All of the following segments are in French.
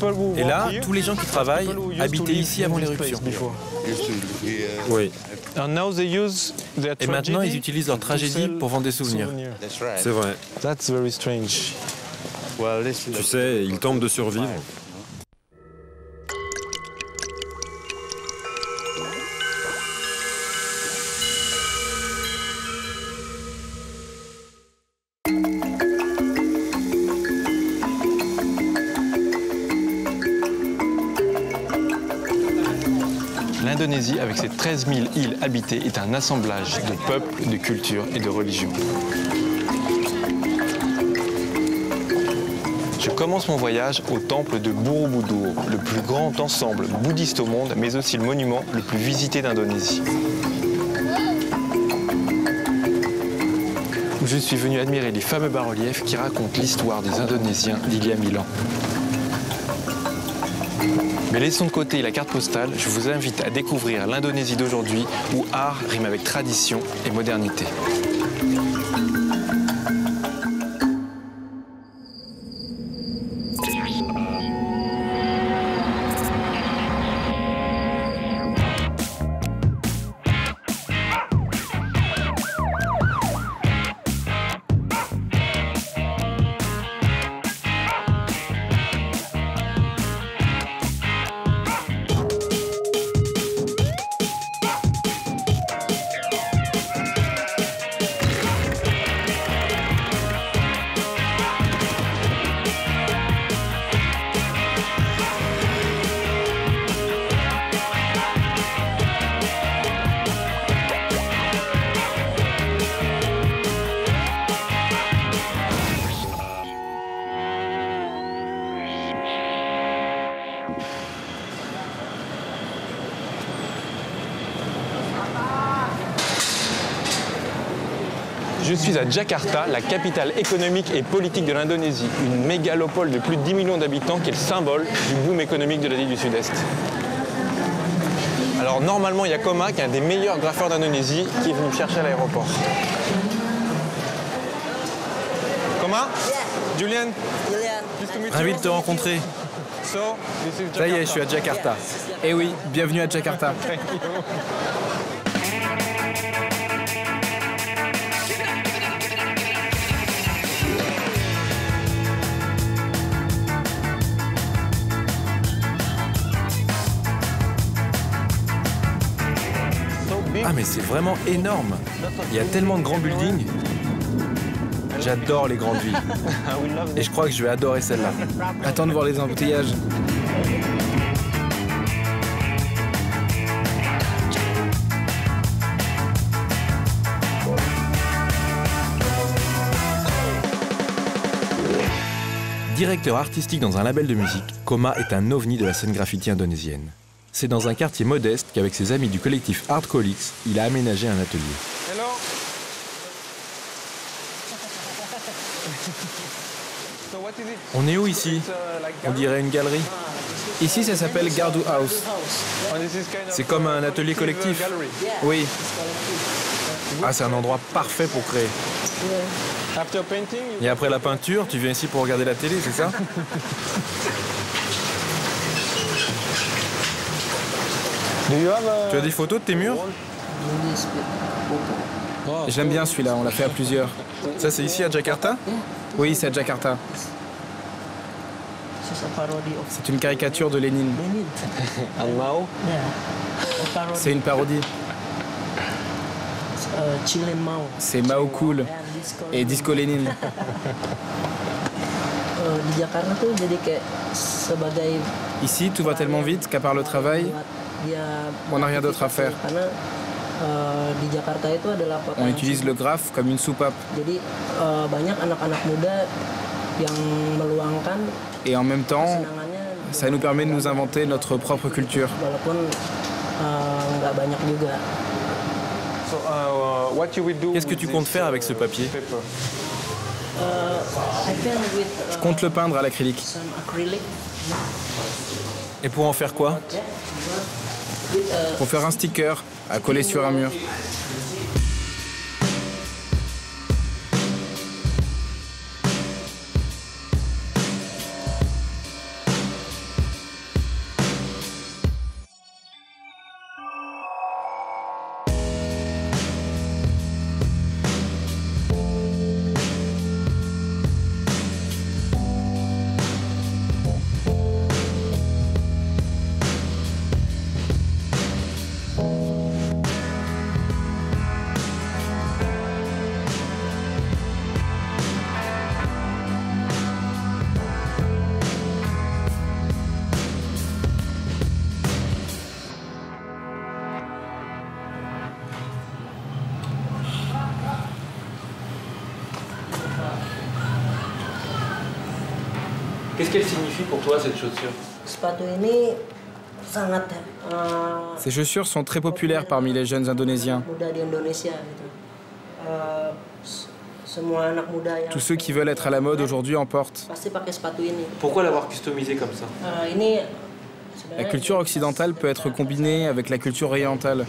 Et là, tous les gens qui travaillent habitaient ici avant l'éruption. Oui. Et maintenant, ils utilisent leur tragédie pour vendre des souvenirs. C'est vrai. Tu sais, ils tentent de survivre. L'Indonésie, avec ses 13 000 îles habitées, est un assemblage de peuples, de cultures et de religions. Je commence mon voyage au temple de Borobudur, le plus grand ensemble bouddhiste au monde, mais aussi le monument le plus visité d'Indonésie. Je suis venu admirer les fameux bas-reliefs qui racontent l'histoire des Indonésiens d'il y a 1000 ans. Mais laissons de côté la carte postale, je vous invite à découvrir l'Indonésie d'aujourd'hui où art rime avec tradition et modernité. Je suis à Jakarta, la capitale économique et politique de l'Indonésie, une mégalopole de plus de 10 millions d'habitants qui est le symbole du boom économique de l'Asie du Sud-Est. Alors normalement, il y a Koma, qui est un des meilleurs graffeurs d'Indonésie, qui est venu me chercher à l'aéroport. Koma? Julian? Ravi de te rencontrer. Ça y est, je suis à Jakarta. Eh oui, bienvenue à Jakarta. Ah mais c'est vraiment énorme. Il y a tellement de grands buildings. J'adore les grandes villes. Et je crois que je vais adorer celle-là. Attends de voir les embouteillages. Directeur artistique dans un label de musique, Koma est un ovni de la scène graffiti indonésienne. C'est dans un quartier modeste qu'avec ses amis du collectif Artcolix, il a aménagé un atelier. Hello. On est où ici? On dirait une galerie. Ici, ça s'appelle Gardu House. C'est comme un atelier collectif. Oui. Ah, c'est un endroit parfait pour créer. Et après la peinture, tu viens ici pour regarder la télé, c'est ça? Tu as des photos de tes murs? J'aime bien celui-là, on l'a fait à plusieurs. Ça, c'est ici à Jakarta? Oui, c'est à Jakarta. C'est une caricature de Lénine. C'est une parodie. C'est Mao Cool et Disco Lénine. Ici, tout va tellement vite qu'à part le travail, on n'a rien d'autre à faire. On utilise le graphe comme une soupape. Et en même temps, ça nous permet de nous inventer notre propre culture. Qu'est-ce que tu comptes faire avec ce papier? Je compte le peindre à l'acrylique. Et pour en faire quoi? Pour faire un sticker à coller sur un mur. qu'elle signifie pour toi, cette chaussure? Ces chaussures sont très populaires parmi les jeunes Indonésiens. Tous ceux qui veulent être à la mode aujourd'hui en portent. Pourquoi l'avoir customisé comme ça? La culture occidentale peut être combinée avec la culture orientale.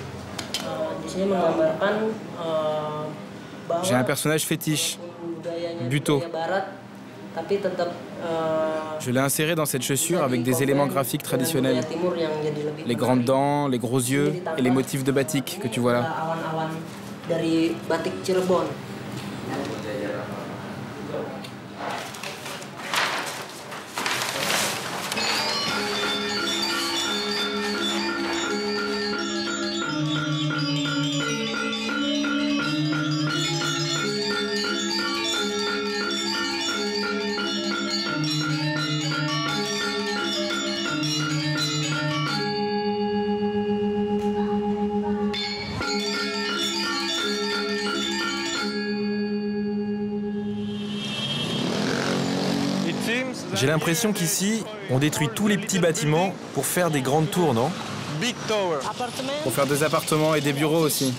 J'ai un personnage fétiche, Buto. Je l'ai inséré dans cette chaussure avec des éléments graphiques traditionnels. Les grandes dents, les gros yeux et les motifs de batik que tu vois là. J'ai l'impression qu'ici, on détruit tous les petits bâtiments pour faire des grandes tours, non? Pour faire des appartements et des bureaux aussi.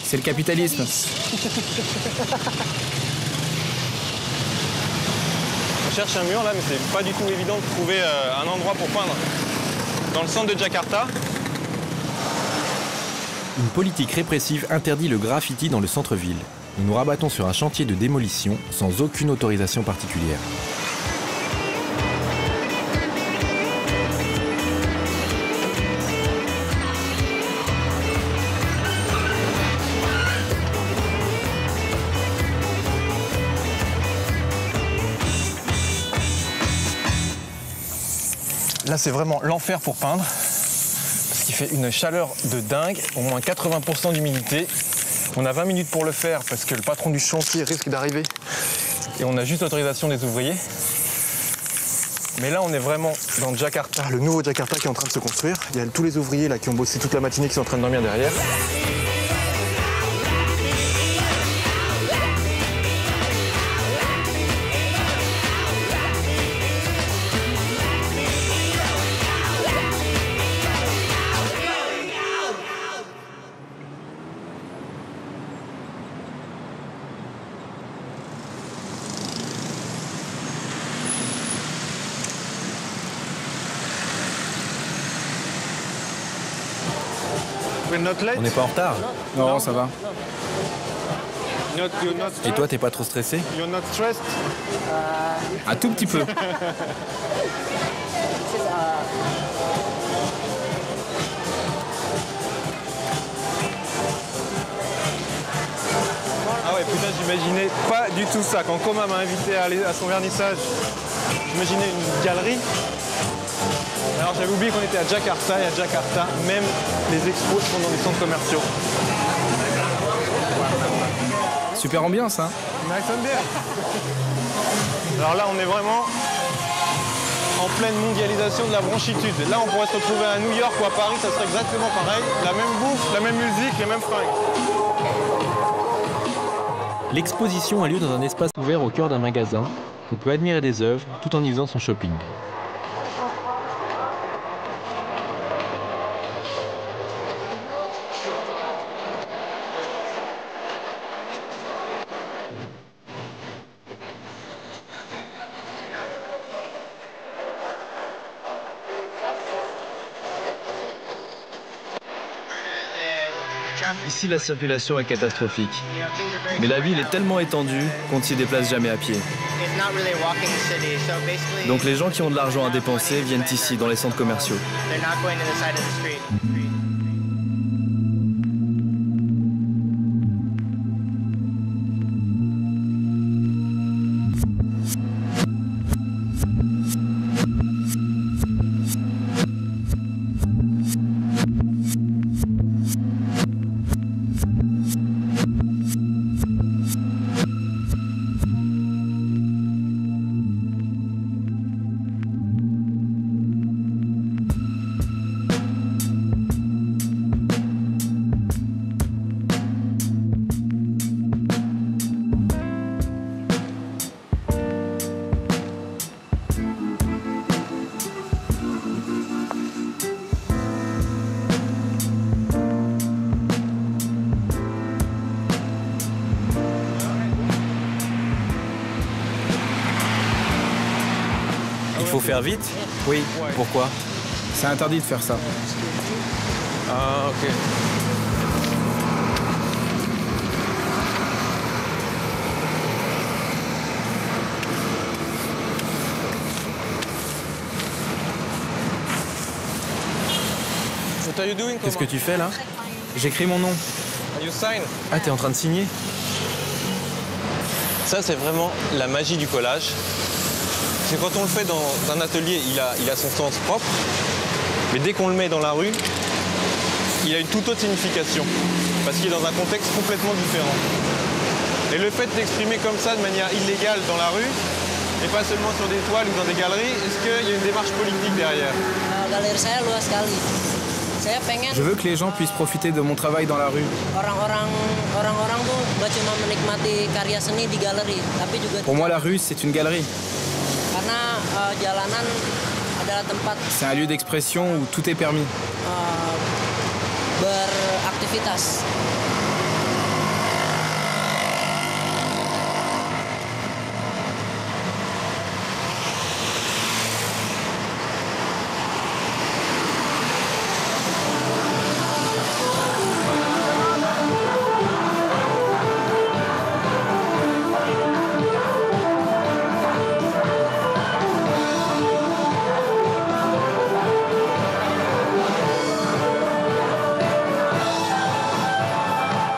C'est le capitalisme. On cherche un mur là, mais c'est pas du tout évident de trouver un endroit pour peindre. Dans le centre de Jakarta. Une politique répressive interdit le graffiti dans le centre-ville. Nous nous rabattons sur un chantier de démolition sans aucune autorisation particulière. Là, c'est vraiment l'enfer pour peindre, parce qu'il fait une chaleur de dingue, au moins 80% d'humidité. On a 20 minutes pour le faire, parce que le patron du chantier risque d'arriver. Et on a juste l'autorisation des ouvriers. Mais là, on est vraiment dans Jakarta, le nouveau Jakarta qui est en train de se construire. Il y a tous les ouvriers là qui ont bossé toute la matinée qui sont en train de dormir derrière. On n'est pas en retard? Non, ça va. Et toi, t'es pas trop stressé? Un tout petit peu. Ah ouais, putain, j'imaginais pas du tout ça. Quand Koma m'a invité à aller à son vernissage, j'imaginais une galerie. Alors j'avais oublié qu'on était à Jakarta, et à Jakarta, même les expos sont dans des centres commerciaux. Super ambiance, hein? Alors là, on est vraiment en pleine mondialisation de la branchitude. Là, on pourrait se retrouver à New York ou à Paris, ça serait exactement pareil. La même bouffe, la même musique, les mêmes fringues. L'exposition a lieu dans un espace ouvert au cœur d'un magasin. On peut admirer des œuvres tout en y faisant son shopping. Ici, la circulation est catastrophique. Mais la ville est tellement étendue qu'on ne s'y déplace jamais à pied. Donc les gens qui ont de l'argent à dépenser viennent ici, dans les centres commerciaux. faire vite? Oui, Pourquoi? c'est interdit de faire ça. Ah, ok. What are you doing, Qu'est-ce que tu fais là? J'écris mon nom. You sign? Ah, t'es en train de signer? Ça, c'est vraiment la magie du collage. Parce que quand on le fait dans un atelier, il a son sens propre. Mais dès qu'on le met dans la rue, il a une toute autre signification. Parce qu'il est dans un contexte complètement différent. Et le fait d'exprimer comme ça de manière illégale dans la rue, et pas seulement sur des toiles ou dans des galeries, est-ce qu'il y a une démarche politique derrière? Galeri saya luas sekali. Saya pengen Je veux que les gens puissent profiter de mon travail dans la rue. orang-orang tuh nggak cuma menikmati karya seni di galeri, tapi juga Pour moi, la rue, c'est une galerie. karena jalanan adalah tempat C'est un lieu d'expression où tout est permis. beraktivitas.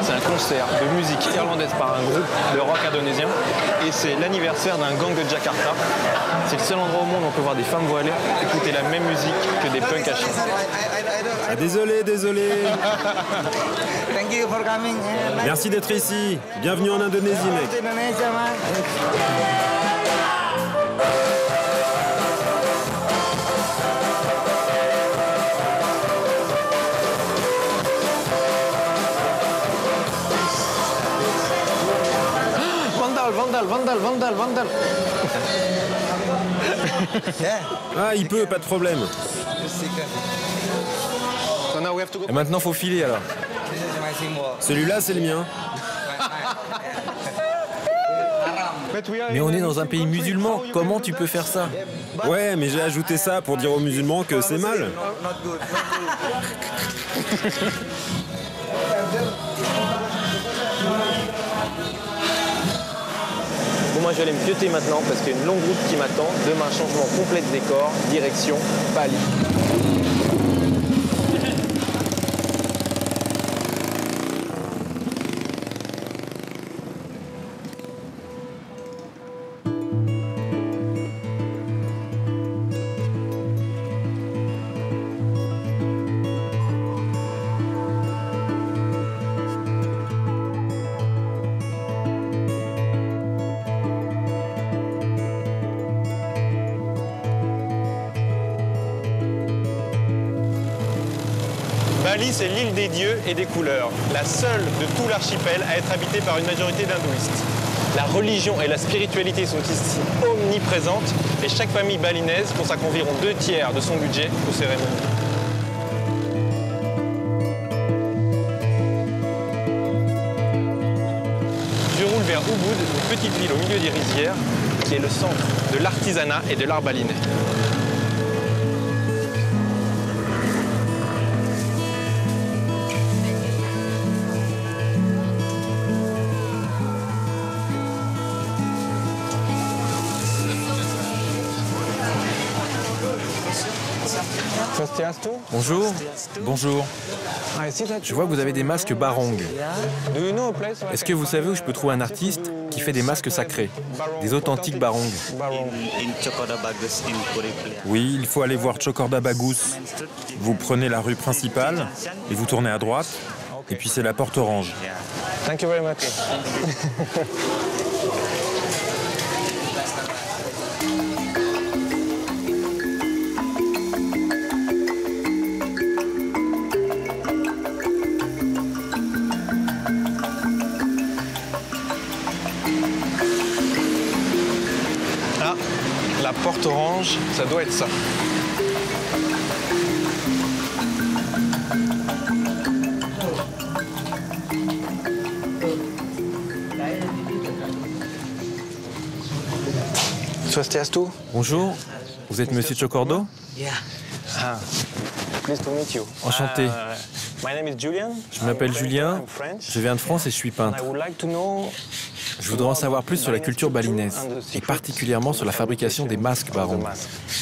C'est un concert de musique irlandaise par un groupe de rock indonésien et c'est l'anniversaire d'un gang de Jakarta. C'est le seul endroit au monde où on peut voir des femmes voilées écouter la même musique que des punks à chiens. Ah, désolé. Thank you for coming. Merci d'être ici. Bienvenue en Indonésie, mec. Indonesia, man. Vandal. Ah, il peut, pas de problème. So now we have to go. Et maintenant, faut filer alors. Celui-là, c'est le mien. Mais on est dans un pays musulman, comment tu peux faire ça? Ouais, mais j'ai ajouté ça pour dire aux musulmans que c'est mal. Bon, moi je vais aller me pioter maintenant parce qu'il y a une longue route qui m'attend. Demain, changement complet de décor, direction Bali. Bali, c'est l'île des dieux et des couleurs, la seule de tout l'archipel à être habitée par une majorité d'hindouistes. La religion et la spiritualité sont ici omniprésentes et chaque famille balinaise consacre environ 2/3 de son budget aux cérémonies. Je roule vers Ubud, une petite ville au milieu des rizières qui est le centre de l'artisanat et de l'art balinais. Bonjour. Bonjour. Je vois que vous avez des masques barong. Est-ce que vous savez où je peux trouver un artiste qui fait des masques sacrés, des authentiques barong? Oui, il faut aller voir Chokorda Bagus. Vous prenez la rue principale et vous tournez à droite. Et puis c'est la porte orange. Thank you very much. Ah, la porte orange, ça doit être ça. Swastiastu. Bonjour. Vous êtes Monsieur Chocordo? Enchanté. Je m'appelle Julien, je viens de France et je suis peintre. Je voudrais en savoir plus sur la culture balinaise, et particulièrement sur la fabrication des masques barong.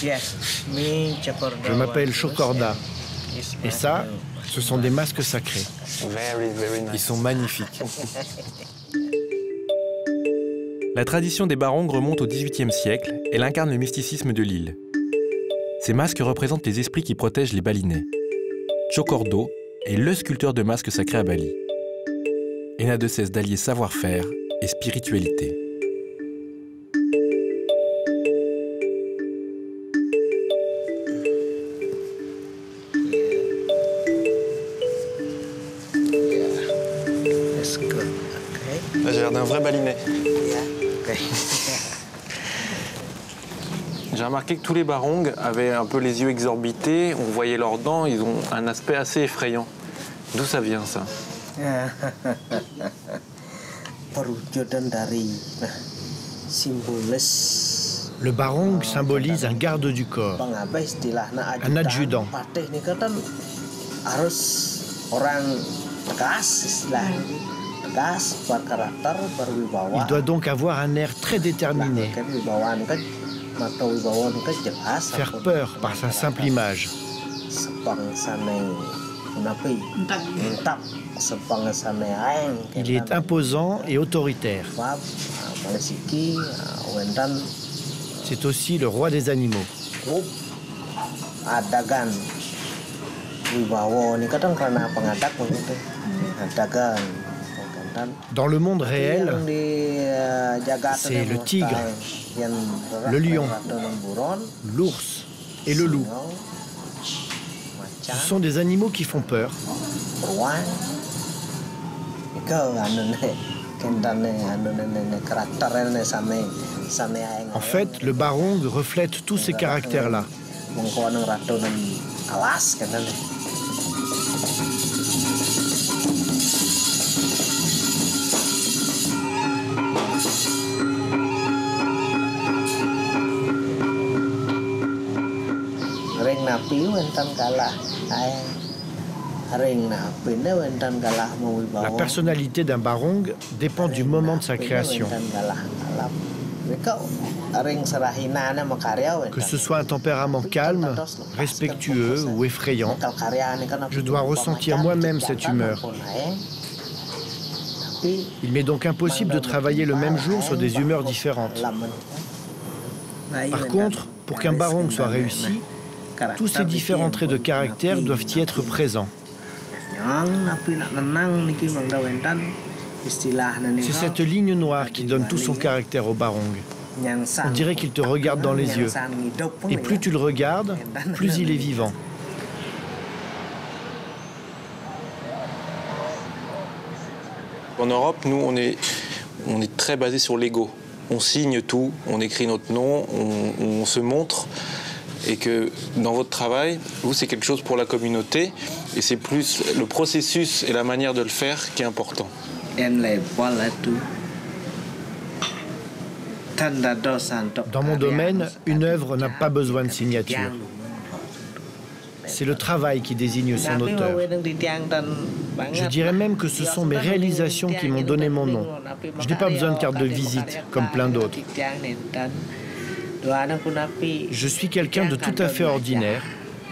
Je m'appelle Chocorda. Et ça, ce sont des masques sacrés. Ils sont magnifiques. La tradition des barongs remonte au XVIIIe siècle. Elle incarne le mysticisme de l'île. Ces masques représentent les esprits qui protègent les balinais. Chocordo est le sculpteur de masques sacrés à Bali. Et n'a de cesse d'allier savoir-faire et spiritualité. Là, j'ai l'air d'un vrai balinais. J'ai remarqué que tous les barongs avaient un peu les yeux exorbités, on voyait leurs dents, ils ont un aspect assez effrayant. D'où ça vient, ça? Le barong symbolise un garde du corps, un adjudant. Il doit donc avoir un air très déterminé, faire peur par sa simple image. Il est imposant et autoritaire. C'est aussi le roi des animaux. Dans le monde réel, c'est le tigre, le lion, l'ours et le loup. Ce sont des animaux qui font peur. En fait, le barong reflète tous ces caractères-là. La personnalité d'un barong dépend du moment de sa création. Que ce soit un tempérament calme, respectueux ou effrayant, je dois ressentir moi-même cette humeur. Il m'est donc impossible de travailler le même jour sur des humeurs différentes. Par contre, pour qu'un barong soit réussi, tous ces différents traits de caractère doivent y être présents. C'est cette ligne noire qui donne tout son caractère au barong. On dirait qu'il te regarde dans les yeux. Et plus tu le regardes, plus il est vivant. En Europe, nous, on est très basé sur l'ego. On signe tout, on écrit notre nom, on se montre. Et que dans votre travail, vous, c'est quelque chose pour la communauté. Et c'est plus le processus et la manière de le faire qui est important. Dans mon domaine, une œuvre n'a pas besoin de signature. C'est le travail qui désigne son auteur. Je dirais même que ce sont mes réalisations qui m'ont donné mon nom. Je n'ai pas besoin de carte de visite, comme plein d'autres. Je suis quelqu'un de tout à fait ordinaire.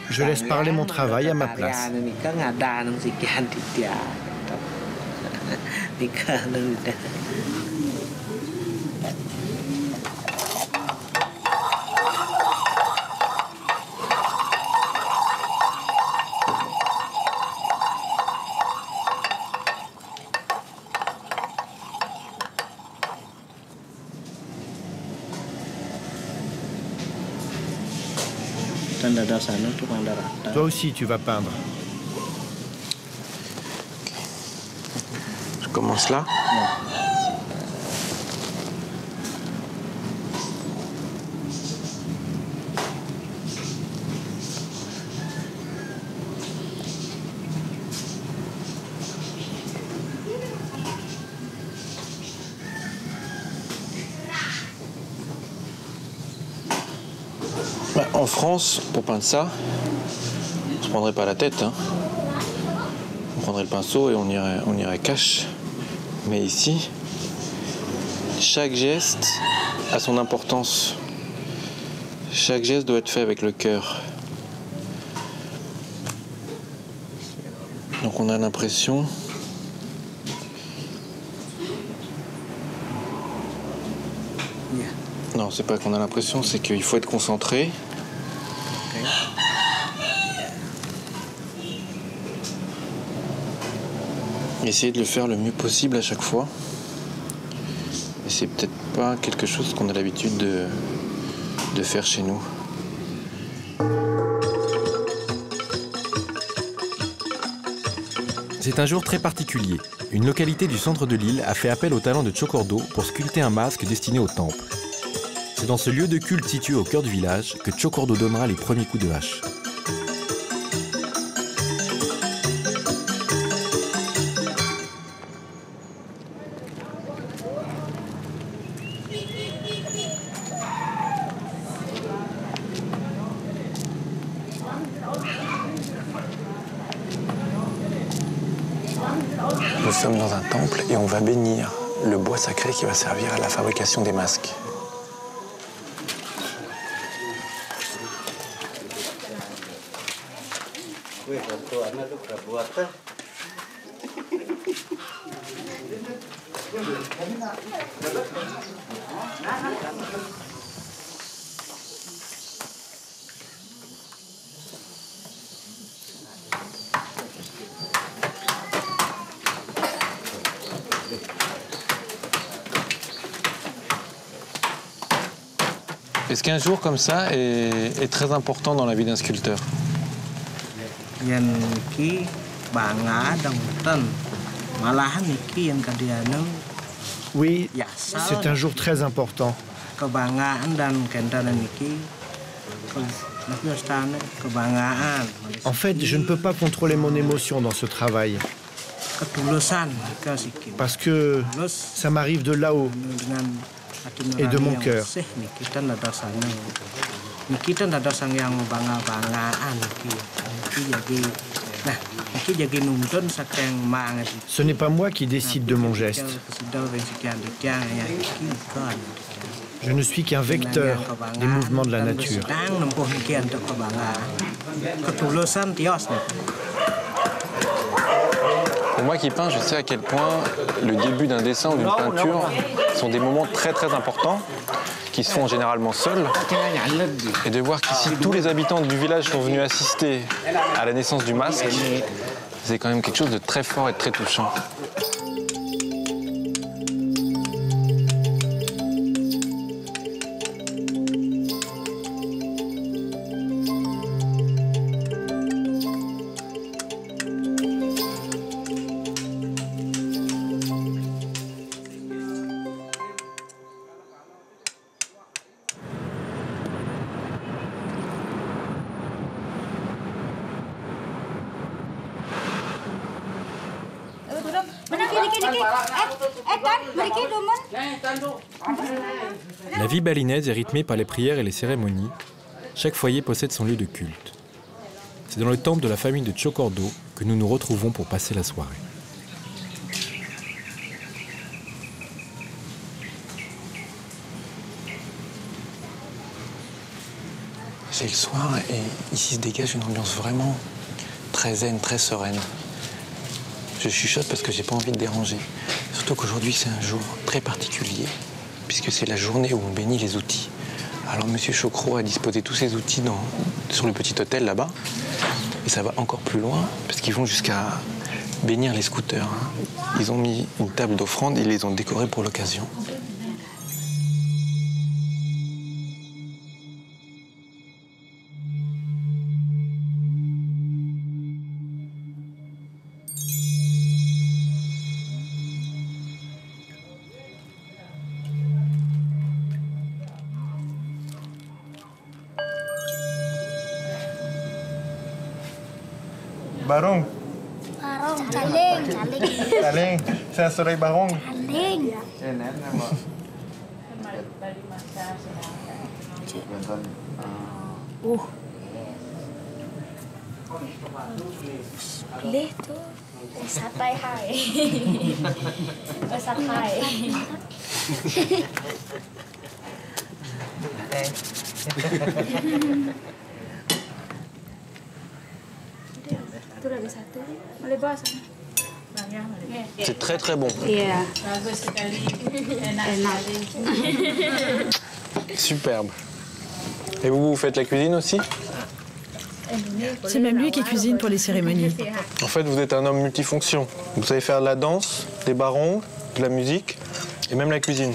Je laisse parler mon travail à ma place. Toi aussi, tu vas peindre. Je commence là. En France, pour peindre ça, on se prendrait pas la tête. Hein. On prendrait le pinceau et on irait cash. Mais ici, chaque geste a son importance. Chaque geste doit être fait avec le cœur. Donc on a l'impression non, c'est pas qu'on a l'impression, c'est qu'il faut être concentré. Essayer de le faire le mieux possible à chaque fois. Et c'est peut-être pas quelque chose qu'on a l'habitude de faire chez nous. C'est un jour très particulier. Une localité du centre de l'île a fait appel au talent de Chocordo pour sculpter un masque destiné au temple. C'est dans ce lieu de culte situé au cœur du village que Chocordo donnera les premiers coups de hache. Nous sommes dans un temple et on va bénir le bois sacré qui va servir à la fabrication des masques. Est-ce qu'un jour comme ça est très important dans la vie d'un sculpteur? Oui, c'est un jour très important. En fait, je ne peux pas contrôler mon émotion dans ce travail. Parce que ça m'arrive de là-haut et de mon cœur. Ce n'est pas moi qui décide de mon geste. Je ne suis qu'un vecteur des mouvements de la nature. Pour moi qui peins, je sais à quel point le début d'un dessin ou d'une peinture sont des moments très très importants qui se font généralement seuls. Et de voir qu'ici tous les habitants du village sont venus assister à la naissance du masque, c'est quand même quelque chose de très fort et de très touchant. La vie balinaise est rythmée par les prières et les cérémonies. Chaque foyer possède son lieu de culte. C'est dans le temple de la famille de Chocordo que nous nous retrouvons pour passer la soirée. C'est le soir et ici se dégage une ambiance vraiment très zen, très sereine. Je chuchote parce que j'ai pas envie de déranger. Surtout qu'aujourd'hui c'est un jour très particulier puisque c'est la journée où on bénit les outils. Alors Monsieur Chocro a disposé tous ces outils sur le petit hôtel là-bas. Et ça va encore plus loin parce qu'ils vont jusqu'à bénir les scooters. Ils ont mis une table d'offrande, ils les ont décorés pour l'occasion. Barong. Barong, Caling. Caling. C'est un soleil barong. Caling. Pilih tuh satai hai. Satai. Itu ada satu. Boleh bawa sana. C'est très très bon. Iya. Enak. Superbe. Et vous faites la cuisine aussi? C'est même lui qui cuisine pour les cérémonies. En fait, vous êtes un homme multifonction. Vous savez faire de la danse, des barongs, de la musique et même la cuisine.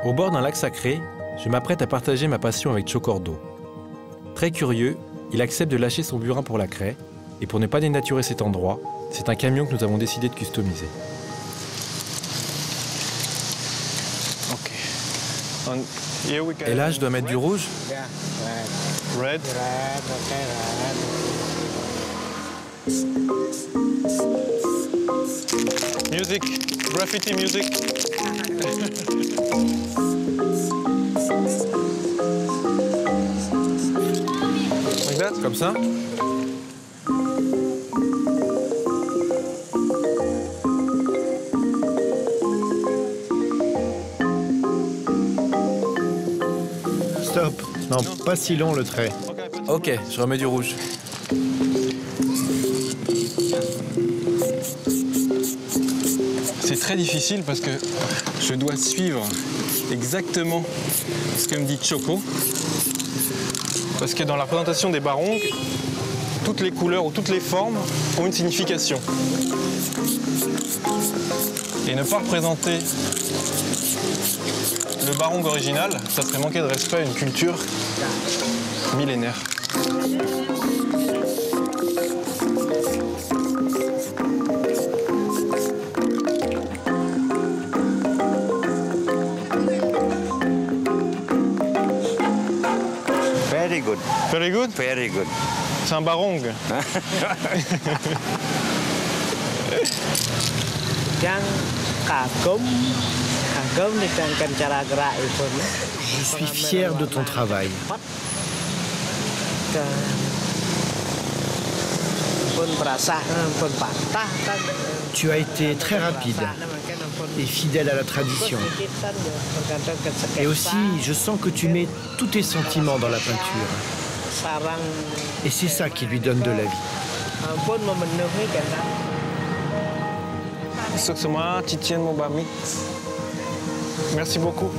Au bord d'un lac sacré, je m'apprête à partager ma passion avec Chocordo. Très curieux, il accepte de lâcher son burin pour la craie, et pour ne pas dénaturer cet endroit, c'est un camion que nous avons décidé de customiser. Et là, je dois mettre du rouge? Red. Music, graffiti music. Like that? Comme ça? Stop. Non, pas si long le trait. Ok, je remets du rouge. C'est très difficile parce que je dois suivre exactement ce que me dit Choco. Parce que dans la représentation des barongs, toutes les couleurs ou toutes les formes ont une signification. Et ne pas représenter le barong original, ça serait manquer de respect à une culture millénaire. Very good. Very good? Very good. C'est un barong. Je suis fier de ton travail. Tu as été très rapide et fidèle à la tradition. Et aussi, je sens que tu mets tous tes sentiments dans la peinture. Et c'est ça qui lui donne de la vie. Merci beaucoup.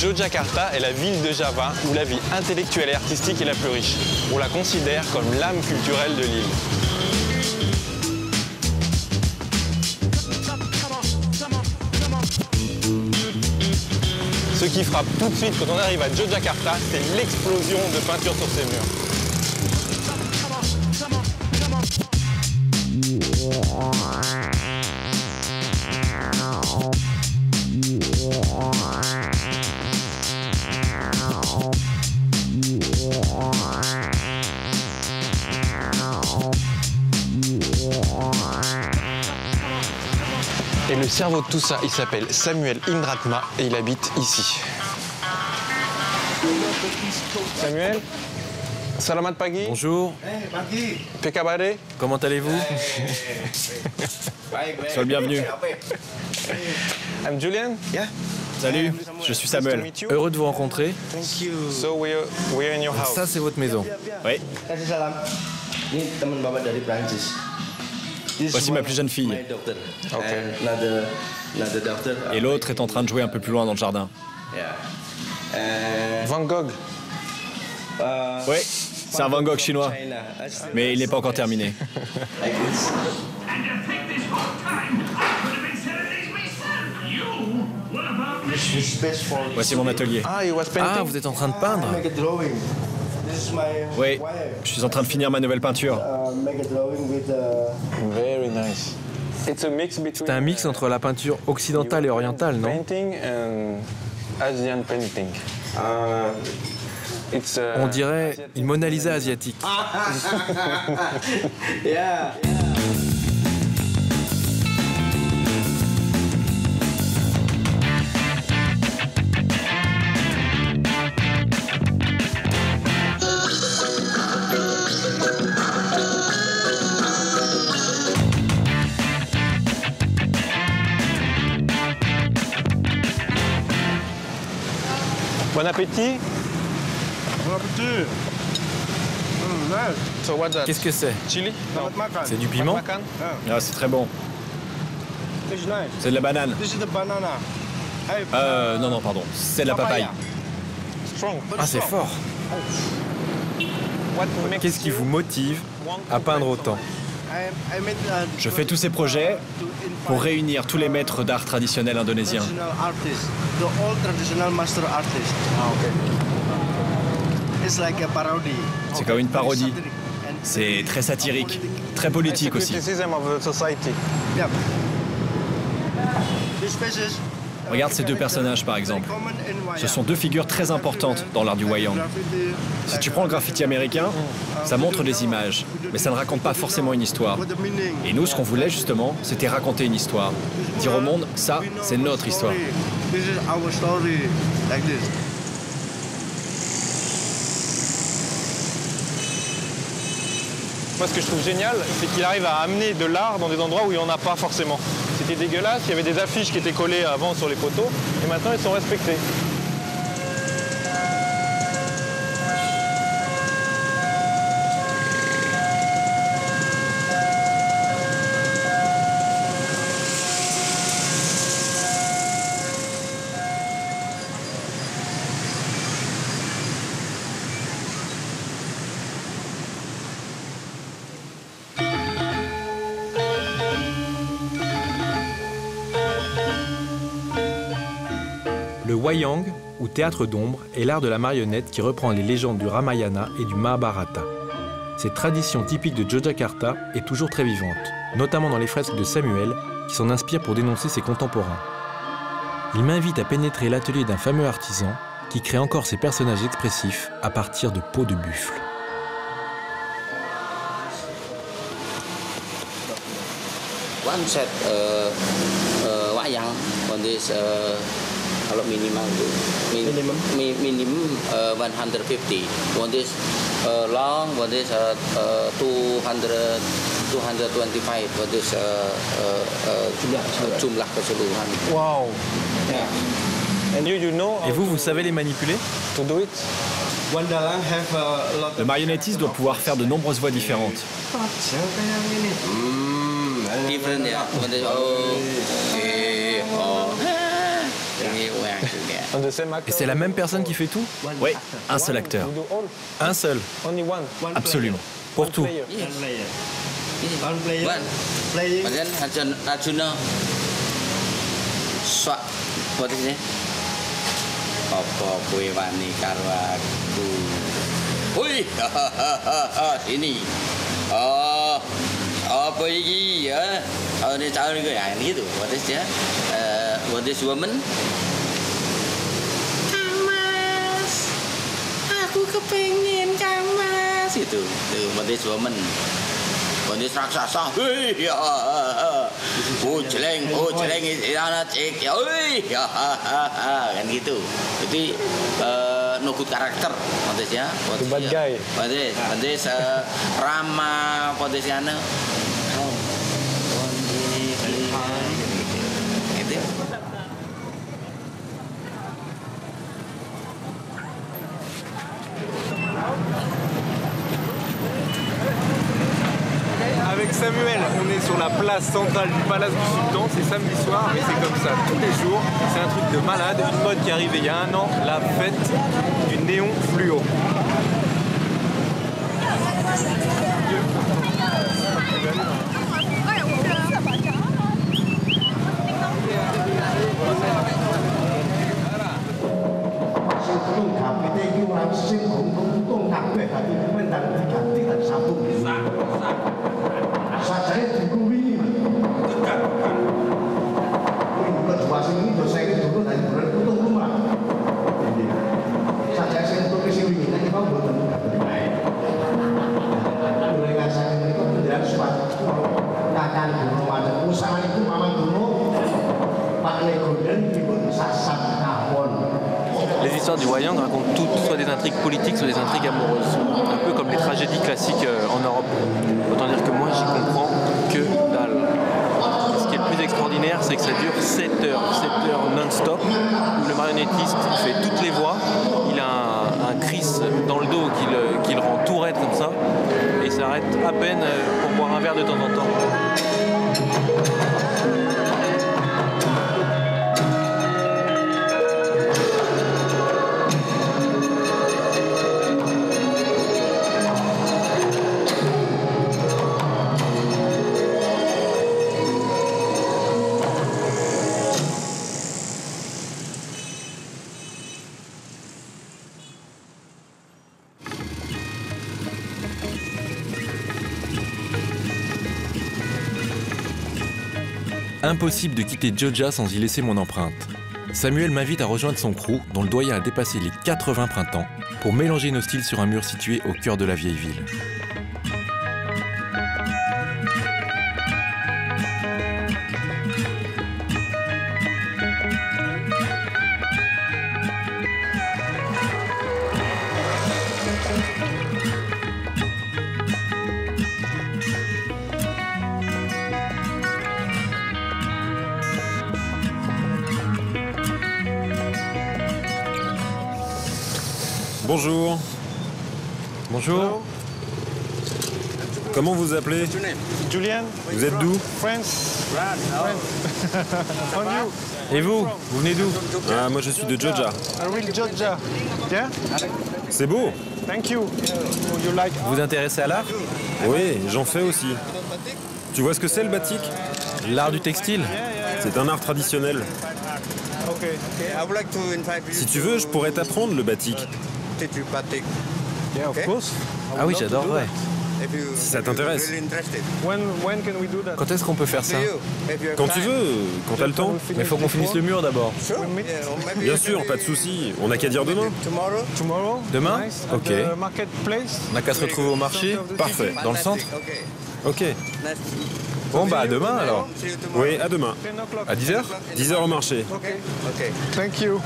Yogyakarta est la ville de Java où la vie intellectuelle et artistique est la plus riche. On la considère comme l'âme culturelle de l'île. Ce qui frappe tout de suite quand on arrive à Yogyakarta, c'est l'explosion de peinture sur ses murs. Et le cerveau de tout ça, il s'appelle Samuel Indratma et il habite ici. Samuel, selamat pagi. Bonjour. Que kabar? Comment allez-vous? Sois le bienvenu. I'm Julian. Salut, je suis Samuel. Heureux de vous rencontrer. So we're in your house. Ça, c'est votre maison. Oui. Voici ma plus jeune fille. Et l'autre est en train de jouer un peu plus loin dans le jardin. Van Gogh. Oui, c'est un Van Gogh chinois. Mais il n'est pas encore terminé. Voici mon atelier. Ah, vous êtes en train de peindre? Oui, je suis en train de finir ma nouvelle peinture. Very nice. C'est un mix entre la peinture occidentale et orientale, non? Painting and Asian painting. On dirait une Mona Lisa asiatique. Bon appétit. Bon appétit. So what's that? Qu'est-ce que c'est? Chili? No. C'est du piment? Ah, c'est très bon. C'est de la banane. Non, pardon. C'est de la papaye. Strong. Ah, c'est fort. Qu'est-ce qui vous motive à peindre autant? Je fais tous ces projets pour réunir tous les maîtres d'art traditionnels indonésiens. C'est comme une parodie. C'est très satirique, très politique aussi. Regarde ces deux personnages par exemple. Ce sont deux figures très importantes dans l'art du wayang. Si tu prends le graffiti américain, ça montre des images, mais ça ne raconte pas forcément une histoire. Et nous, ce qu'on voulait justement, c'était raconter une histoire. Dire au monde, ça, c'est notre histoire. Moi, ce que je trouve génial, c'est qu'il arrive à amener de l'art dans des endroits où il n'y en a pas forcément. C'était dégueulasse, il y avait des affiches qui étaient collées avant sur les poteaux, et maintenant ils sont respectés. Le wayang, ou théâtre d'ombre, est l'art de la marionnette qui reprend les légendes du Ramayana et du Mahabharata. Cette tradition typique de Yogyakarta est toujours très vivante, notamment dans les fresques de Samuel, qui s'en inspirent pour dénoncer ses contemporains. Il m'invite à pénétrer l'atelier d'un fameux artisan qui crée encore ses personnages expressifs à partir de peaux de buffle. One set wayang on this kalau minimal minimum 150. One this long, one this 225. One this jumlah keseluruhan. Wow. And you know. Et vous savez les manipuler? To do it. Le marionnettiste doit pouvoir faire de nombreuses voix différentes. Different, yeah. Et c'est la même personne qui fait tout? Oui, un seul acteur. Un seul? Absolument. Pour tout? Arjuna. Swak. What is it? Apa kowe wani karo aku? Woi, ini. Oh, apa iki ya? Ini tahu ya gitu. What is ya? What is woman? Kang Mas. Aku kepengen Kang Mas itu. Tuh, what is woman? What is raksasa? Hei, ya. Jeleng anak cek. Oi, ya. Kan gitu. Jadi no good karakter, podes ya. Bad guy. Podes ramah, podes ya ne. Avec Samuel, on est sur la place centrale du Palace du Sultan, c'est samedi soir, mais c'est comme ça tous les jours. C'est un truc de malade, une mode qui est arrivée il y a 1 an, la fête du néon fluo. Les histoires du Wayang racontent toutes soit des intrigues politiques, soit des intrigues amoureuses. Un peu comme les tragédies classiques en Europe. Autant dire que moi, j'y comprends que dalle. Ce qui est le plus extraordinaire, c'est que ça dure 7 heures non-stop, où le marionnettiste fait toutes les voix, il a un Chris dans le dos qui le rend tout raide comme ça, et il s'arrête à peine pour boire un verre de temps en temps. Impossible de quitter Jogja sans y laisser mon empreinte. Samuel m'invite à rejoindre son crew, dont le doyen a dépassé les 80 printemps, pour mélanger nos styles sur un mur situé au cœur de la vieille ville. Bonjour. Bonjour. Comment vous appelez? Julian. Vous êtes d'où? France. Et vous venez d'où? Ah, moi je suis de Jogja. Jogja. Yeah? C'est beau. Thank you. You like... Vous vous intéressez à l'art? Oui, j'en fais aussi. Tu vois ce que c'est le batik? L'art du textile? C'est un art traditionnel. Si tu veux, je pourrais t'apprendre le batik. Yeah, of course. Ah oui, j'adorerais. Si ça t'intéresse. When can we do that? Quand est-ce qu'on peut faire ça? Quand tu veux, quand t'as le temps. Mais il faut qu'on finisse le mur d'abord. Bien sûr, pas de souci. On n'a qu'à dire demain. Tomorrow? Demain? Ok. Marketplace? On n'a qu'à se retrouver au marché? Parfait. Dans le centre? Ok. Bon bah à demain alors. Oui, à demain. À 10h? 10h au marché. Thank you.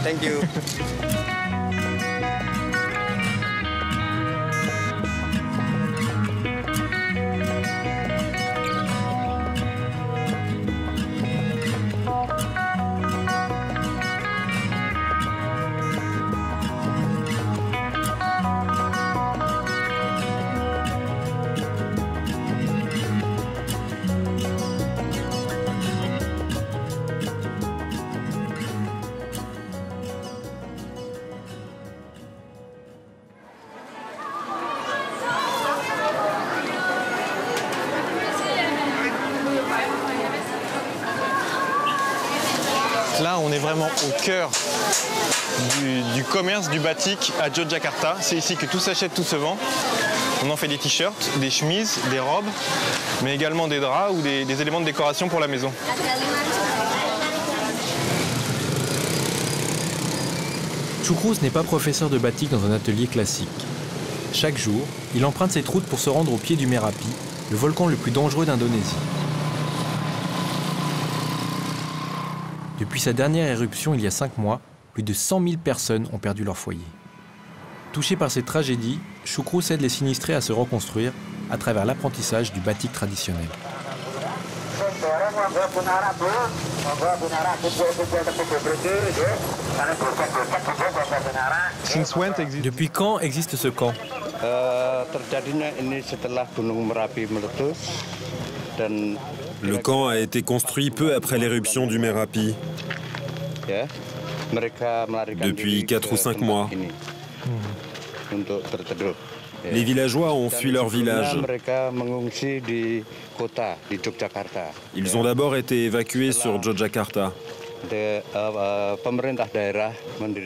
Là, on est vraiment au cœur du commerce du batik à Yogyakarta. C'est ici que tout s'achète, tout se vend. On en fait des t-shirts, des chemises, des robes, mais également des draps ou des éléments de décoration pour la maison. Choukrous n'est pas professeur de batik dans un atelier classique. Chaque jour, il emprunte cette route pour se rendre au pied du Merapi, le volcan le plus dangereux d'Indonésie. Depuis sa dernière éruption il y a 5 mois, plus de 100 000 personnes ont perdu leur foyer. Touché par cette tragédie, Choukrous aide les sinistrés à se reconstruire à travers l'apprentissage du batik traditionnel. Depuis quand existe ce camp? Le camp a été construit peu après l'éruption du Merapi, depuis 4 ou 5 mois. Les villageois ont fui leur village. Ils ont d'abord été évacués sur Yogyakarta.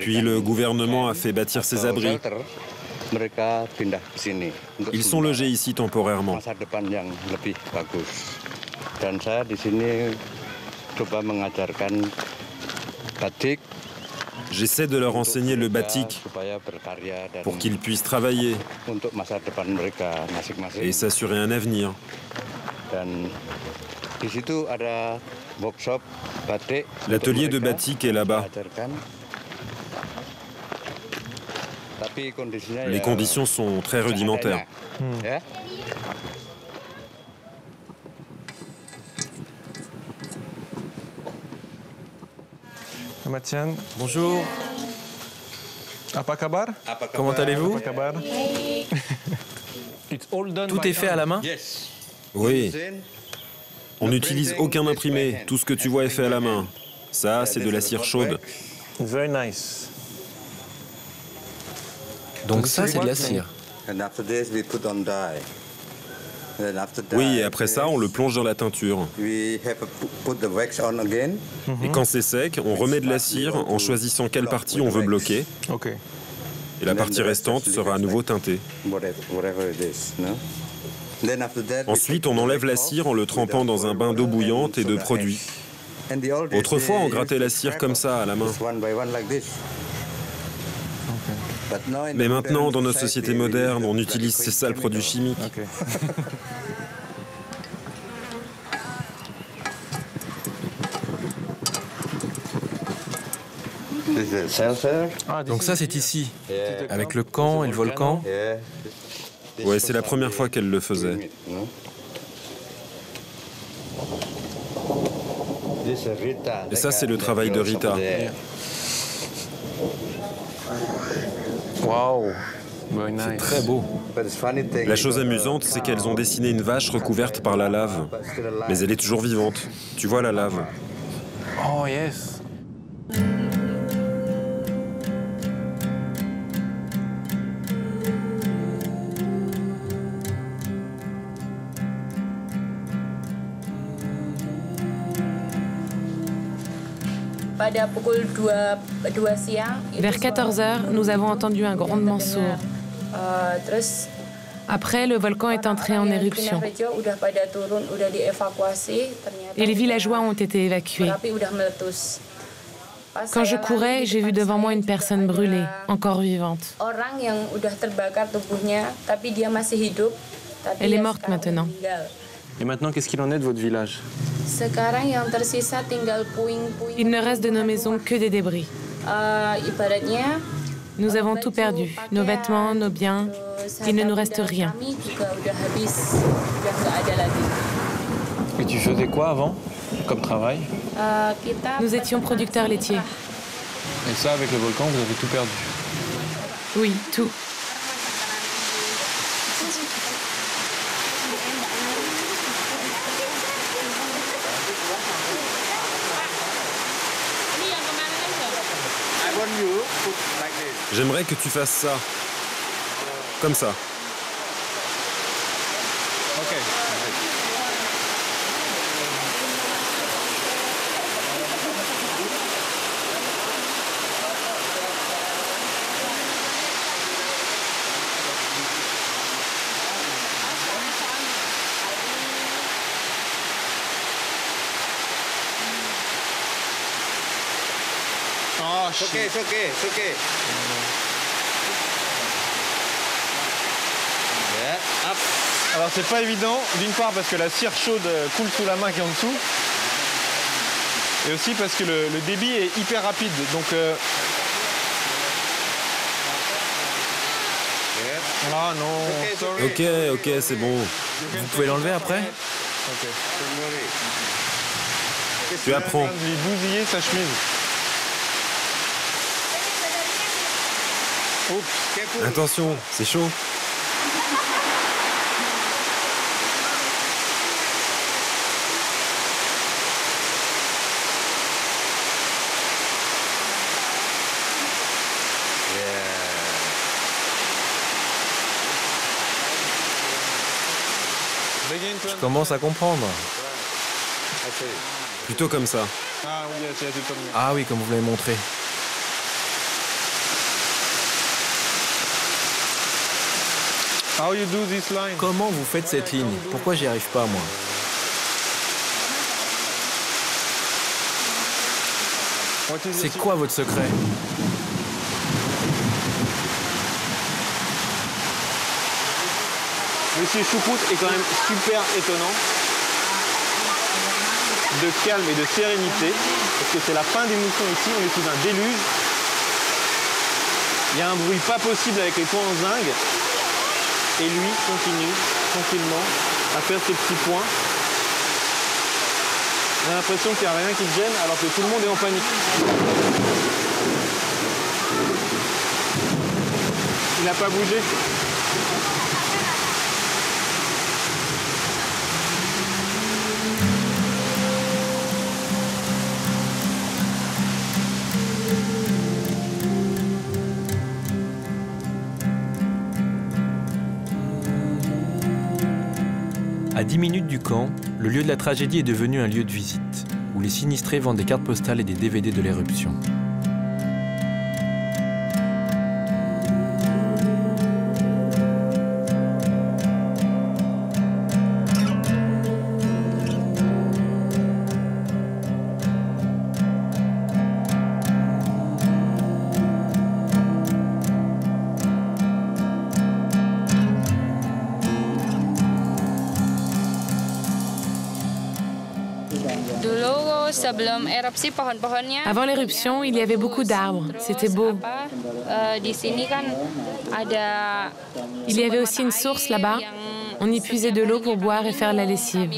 Puis le gouvernement a fait bâtir ces abris. Ils sont logés ici temporairement. J'essaie de leur enseigner le batik pour qu'ils puissent travailler et s'assurer un avenir. L'atelier de batik est là-bas. Les conditions sont très rudimentaires. Matian. Bonjour. Apa kabar? Comment allez-vous? Tout est fait à la main? Oui. On n'utilise aucun imprimé. Tout ce que tu vois est fait à la main. Ça, c'est de la cire chaude. Very nice. Donc ça, c'est de la cire. Oui, et après ça, on le plonge dans la teinture. Et quand c'est sec, on remet de la cire en choisissant quelle partie on veut bloquer. Et la partie restante sera à nouveau teintée. Ensuite, on enlève la cire en le trempant dans un bain d'eau bouillante et de produits. Autrefois, on grattait la cire comme ça, à la main. Mais maintenant, dans notre société moderne, on utilise ces sales produits chimiques. Donc ça, c'est ici, avec le camp et le volcan. Ouais, c'est la première fois qu'elle le faisait. Et ça, c'est le travail de Rita. Wow. C'est très beau. La chose amusante, c'est qu'elles ont dessiné une vache recouverte par la lave. Mais elle est toujours vivante. Tu vois la lave? Oh, yes. Vers 14 h, nous avons entendu un grondement sourd. Après, le volcan est entré en éruption. Et les villageois ont été évacués. Quand je courais, j'ai vu devant moi une personne brûlée, encore vivante. Elle est morte maintenant. Et maintenant, qu'est-ce qu'il en est de votre village? Il ne reste de nos maisons que des débris. Nous avons tout perdu, nos vêtements, nos biens. Il ne nous reste rien. Et tu faisais quoi avant, comme travail? Nous étions producteurs laitiers. Et ça, avec le volcan, vous avez tout perdu? Oui, tout. J'aimerais que tu fasses ça. Comme ça. Ok. Oh, it's okay, it's okay, it's okay. Yeah, hop. Alors c'est pas évident, d'une part parce que la cire chaude coule sous la main qui est en dessous, et aussi parce que le débit est hyper rapide. Donc Ah non. Ok, c'est bon. Vous pouvez l'enlever après? Tu apprends. Il lui bousiller sa chemise. Oups. Attention, c'est chaud. Je commence à comprendre. Plutôt comme ça. Ah oui, comme vous l'avez montré. How you do this line? Comment vous faites cette ligne? Pourquoi j'y arrive pas, moi? C'est quoi votre secret? Monsieur Choucroute est quand même super étonnant, de calme et de sérénité, parce que c'est la fin des moussons ici, on est sous un déluge. Il y a un bruit pas possible avec les points en zinc, et lui continue tranquillement à faire ses petits points. On a l'impression qu'il n'y a rien qui te gêne, alors que tout le monde est en panique. Il n'a pas bougé. À 10 minutes du camp, le lieu de la tragédie est devenu un lieu de visite, où les sinistrés vendent des cartes postales et des DVD de l'éruption. Avant l'éruption, il y avait beaucoup d'arbres. C'était beau. Il y avait aussi une source là-bas. On y puisait de l'eau pour boire et faire la lessive.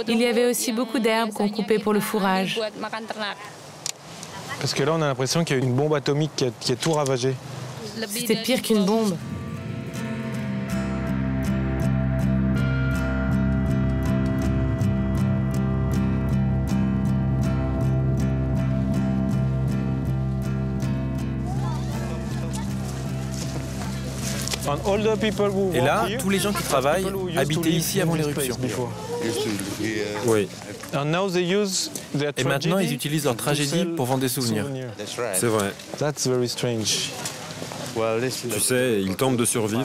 Il y avait aussi beaucoup d'herbes qu'on coupait pour le fourrage. Parce que là, on a l'impression qu'il y a une bombe atomique qui a tout ravagé. C'était pire qu'une bombe. Et là, tous les gens qui travaillent habitaient ici avant l'éruption. Oui. Et maintenant, ils utilisent leur tragédie pour vendre des souvenirs. C'est vrai. That's very strange. Tu sais, ils tentent de survivre.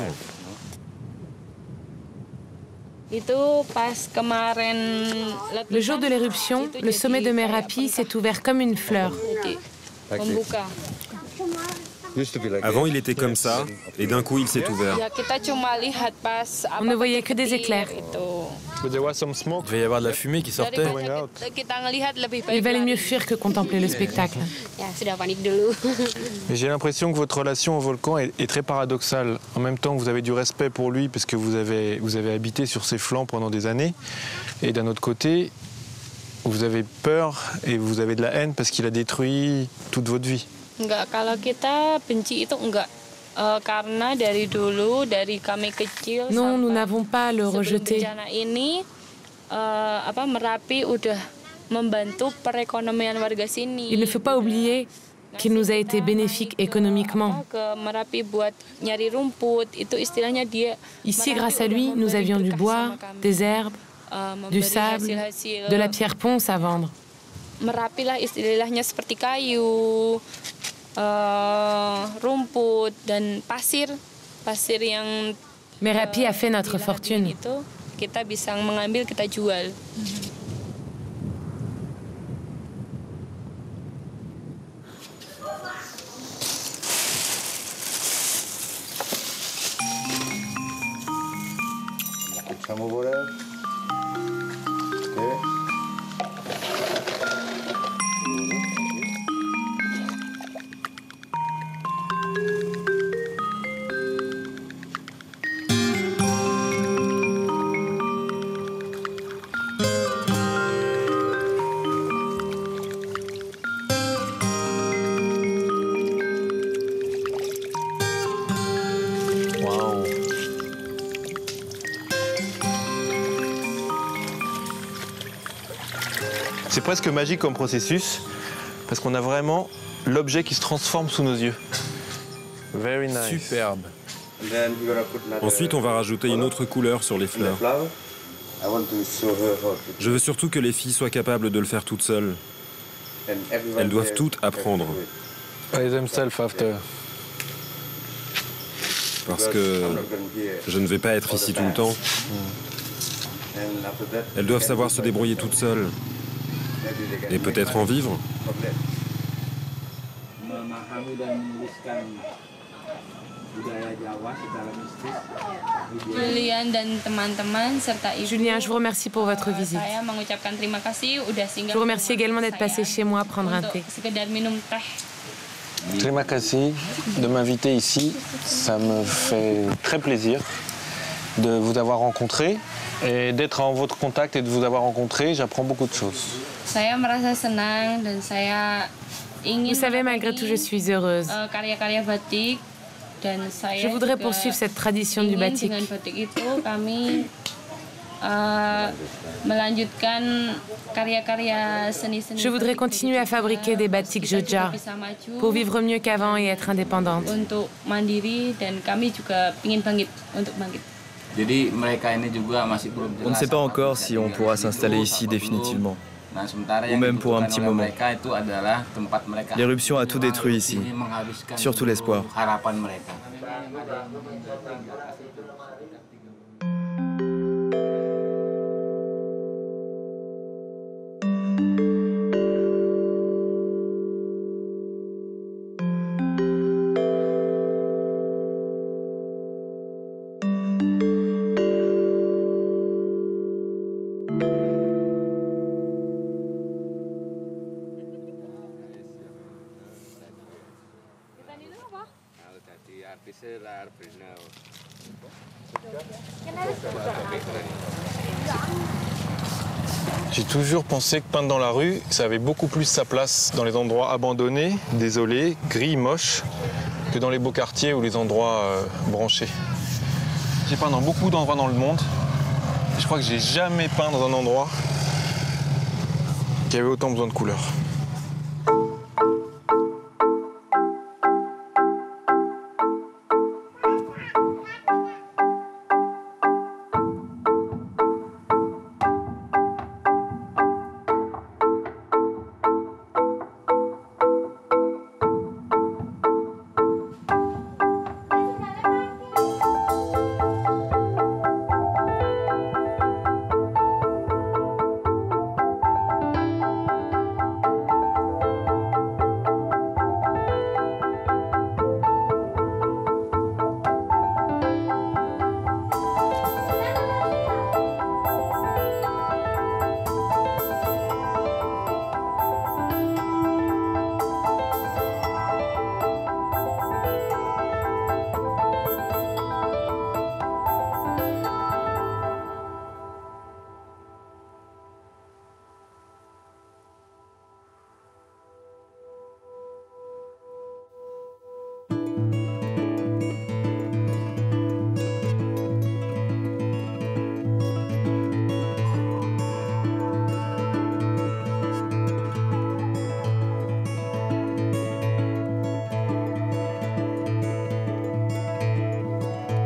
Le jour de l'éruption, le sommet de Merapi s'est ouvert comme une fleur. Avant, il était comme ça, et d'un coup, il s'est ouvert. On ne voyait que des éclairs. Il devait y avoir de la fumée qui sortait. Il valait mieux fuir que contempler le spectacle. J'ai l'impression que votre relation au volcan est très paradoxale. En même temps, vous avez du respect pour lui parce que vous avez habité sur ses flancs pendant des années. Et d'un autre côté, vous avez peur et vous avez de la haine parce qu'il a détruit toute votre vie. Non, nous n'avons pas à le rejeter. Il ne faut pas oublier qu'il nous a été bénéfique économiquement. Ici, grâce à lui, nous avions du bois, des herbes, du sable, de la pierre ponce à vendre. Merapi lah istilahnya seperti kayu, rumput dan pasir yang Merapi a fait notre fortune. Itu kita bisa mengambil, kita jual. Waouh. C'est presque magique comme processus, parce qu'on a vraiment l'objet qui se transforme sous nos yeux. Very nice. Superbe. Ensuite, on va rajouter une autre couleur sur les fleurs. Je veux surtout que les filles soient capables de le faire toutes seules. Elles doivent toutes apprendre. By themselves after. Parce que je ne vais pas être ici tout le temps. Elles doivent savoir se débrouiller toutes seules. Et peut-être en vivre. Julien, je vous remercie pour votre visite. Je vous remercie également d'être passé chez moi prendre un thé. Terima kasih de m'inviter ici. Ça me fait très plaisir de vous avoir rencontré et d'être en votre contact et de vous avoir rencontré. J'apprends beaucoup de choses. Vous savez, malgré tout, je suis heureuse. Je voudrais poursuivre cette tradition du batik. Je voudrais continuer à fabriquer des batiks Jogja pour vivre mieux qu'avant et être indépendante. On ne sait pas encore si on pourra s'installer ici définitivement, ou même pour un petit moment. L'éruption a tout détruit ici, surtout l'espoir. J'ai toujours pensé que peindre dans la rue, ça avait beaucoup plus sa place dans les endroits abandonnés, désolés, gris, moches, que dans les beaux quartiers ou les endroits branchés. J'ai peint dans beaucoup d'endroits dans le monde. Je crois que j'ai jamais peint dans un endroit qui avait autant besoin de couleurs.